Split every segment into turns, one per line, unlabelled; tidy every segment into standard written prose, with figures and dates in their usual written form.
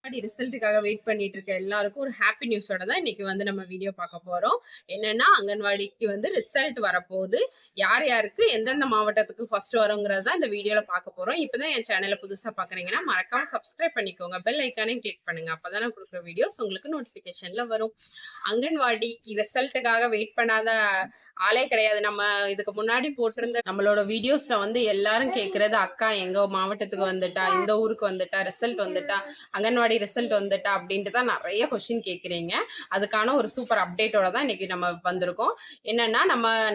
ரிசல்ட்டுக்காக wait பண்ணிட்டு இருக்க எல்லாருக்கும் ஒரு ஹாப்பி நியூஸோட தான் இன்னைக்கு வந்து நம்ம வீடியோ பார்க்க போறோம். என்னன்னா அங்கன்வாடிக்கு வந்து ரிசல்ட் வரப்போகுது. யார் யாருக்கு எந்தெந்த மாவட்டத்துக்கு ஃபர்ஸ்ட் வருங்கிறது தான் இந்த வீடியோல பார்க்க போறோம். இப்பதான் என் சேனலை புதுசா பாக்குறீங்கன்னா மறக்காம சப்ஸ்கிரைப் பண்ணிக்கோங்க. பெல் ஐக்கானையும் கிளிக் பண்ணுங்க. அப்பதான் நான் கொடுக்குற வீடியோஸ் உங்களுக்கு நோட்டிபிகேஷன்ல வரும். அங்கன்வாடி ரிசல்ட்டுக்காக வெயிட் பண்ணாத ஆளே கிடையாது. நம்ம இதுக்கு முன்னாடி போட்டிருந்த நம்மளோட வீடியோஸ்ல வந்து எல்லாரும் கேட்கறது, அக்கா எங்க மாவட்டத்துக்கு வந்துட்டா, இந்த ஊருக்கு வந்துட்டா, ரிசல்ட் வந்துட்டா, அங்கன்வாடி ரிசல்ட் வந்துட்டா அப்படின்ட்டு தான் நிறைய கொஸ்டின் கேட்குறீங்க. அதுக்கான ஒரு சூப்பர் அப்டேட்டோட தான் இன்னைக்கு நம்ம வந்திருக்கோம். என்னன்னா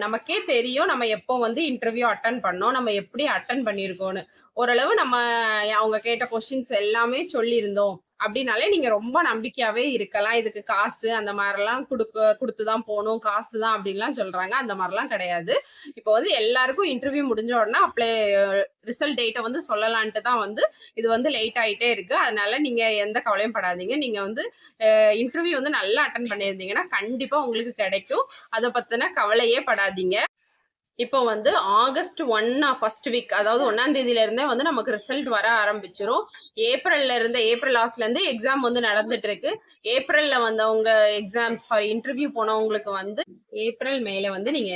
நமக்கே தெரியும் நம்ம எப்போ வந்து இன்டர்வியூ அட்டன் பண்ணோம், நம்ம எப்படி அட்டன் பண்ணியிருக்கோம்னு. ஓரளவு நம்ம அவங்க கேட்ட கொஸ்டின்ஸ் எல்லாமே சொல்லியிருந்தோம் அப்படின்னாலே நீங்க ரொம்ப நம்பிக்கையாவே இருக்கலாம். இதுக்கு காசு அந்த மாதிரிலாம் கொடுத்துதான் போகணும், காசு தான் அப்படின்லாம் சொல்றாங்க. அந்த மாதிரிலாம் கிடையாது. இப்போ வந்து எல்லாருக்கும் இன்டர்வியூ முடிஞ்ச உடனே ரிசல்ட் டேட்டை வந்து சொல்லலான்ட்டு தான் வந்து இது வந்து லேட் ஆயிட்டே இருக்கு. அதனால நீங்க எந்த கவலையும் படாதீங்க. நீங்க வந்து இன்டர்வியூ வந்து நல்லா அட்டன் பண்ணியிருந்தீங்கன்னா கண்டிப்பா உங்களுக்கு கிடைக்கும். அதை பத்தின கவலையே படாதீங்க. இப்போ வந்து ஆகஸ்ட் 1 ஃபர்ஸ்ட் வீக், அதாவது 1ஆம் தேதியில இருந்தே வந்து நமக்கு ரிசல்ட் வர ஆரம்பிச்சிரும். ஏப்ரல் லாஸ்ட்ல இருந்து எக்ஸாம் வந்து நடந்துட்டு இருக்கு. ஏப்ரல்ல வந்தவங்க இன்டர்வியூ போனவங்களுக்கு வந்து ஏப்ரல் மேல வந்து நீங்க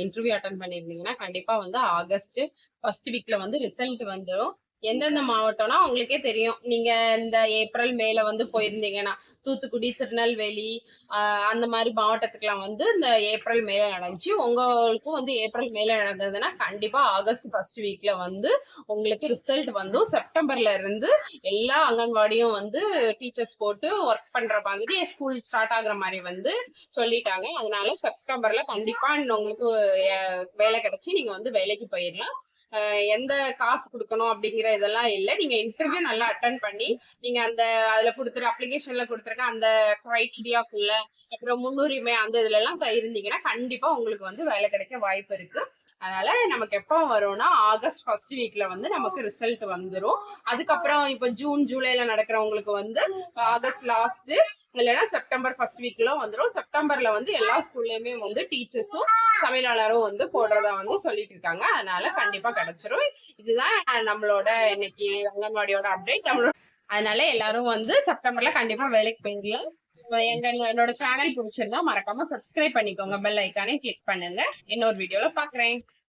இன்டர்வியூ அட்டன் பண்ணிருந்தீங்கன்னா கண்டிப்பா வந்து ஆகஸ்ட் ஃபர்ஸ்ட் வீக்ல வந்து ரிசல்ட் வந்துடும். எந்தெந்த மாவட்டம்னா உங்களுக்கே தெரியும். நீங்க இந்த ஏப்ரல் மேல வந்து போயிருந்தீங்கன்னா தூத்துக்குடி, திருநெல்வேலி அந்த மாதிரி மாவட்டத்துக்குலாம் வந்து இந்த ஏப்ரல் மேல நடந்துச்சு. உங்களுக்கும் வந்து ஏப்ரல் மேல நடந்ததுன்னா கண்டிப்பா ஆகஸ்ட் ஃபர்ஸ்ட் வீக்ல வந்து உங்களுக்கு ரிசல்ட் வந்து செப்டம்பர்ல இருந்து எல்லா அங்கன்வாடியும் வந்து டீச்சர்ஸ் போட்டு ஒர்க் பண்ற மாதிரி ஸ்கூல் ஸ்டார்ட் ஆகுற மாதிரி வந்து சொல்லிட்டாங்க. அதனால செப்டம்பர்ல கண்டிப்பா உங்களுக்கு வேலை கிடைச்சி நீங்க வந்து வேலைக்கு போயிடலாம். எந்த காசு கொடுக்கணும் அப்படிங்கிற இதெல்லாம் இல்லை. நீங்க இன்டர்வியூ நல்லா அட்டன் பண்ணி நீங்க அதுல கொடுத்துரு அப்ளிகேஷன்ல கொடுத்துருக்க அந்த கிரைட்டீரியாக்குள்ள, அப்புறம் முன்னுரிமை அந்த இதுல எல்லாம் இருந்தீங்கன்னா கண்டிப்பா உங்களுக்கு வந்து வேலை கிடைக்க வாய்ப்பு இருக்கு. அதனால நமக்கு எப்போ வரும்னா ஆகஸ்ட் ஃபர்ஸ்ட் வீக்ல வந்து நமக்கு ரிசல்ட் வந்துடும். அதுக்கப்புறம் இப்ப ஜூன் ஜூலைல நடக்கிறவங்களுக்கு வந்து ஆகஸ்ட் லாஸ்ட் இல்லைன்னா செப்டம்பர் ஃபர்ஸ்ட் வீக்ல வந்துடும். செப்டம்பர்ல வந்து எல்லா ஸ்கூல்லயுமே வந்து டீச்சர்ஸும் சமையலாளரும் வந்து போடுறதா வந்து சொல்லிட்டு இருக்காங்க. அதனால கண்டிப்பா கிடைச்சிரும். இதுதான் நம்மளோட இன்னைக்கு அங்கன்வாடியோட அப்டேட். அதனால எல்லாரும் வந்து செப்டம்பர்ல கண்டிப்பா வேலைக்கு போயிடலாம். என்னோட சேனல் பிடிச்சிருந்தா மறக்காம சப்ஸ்கிரைப் பண்ணிக்கோங்க. பெல் ஐக்கானே கிளிக் பண்ணுங்க. இன்னொரு வீடியோல பாக்குறேன்.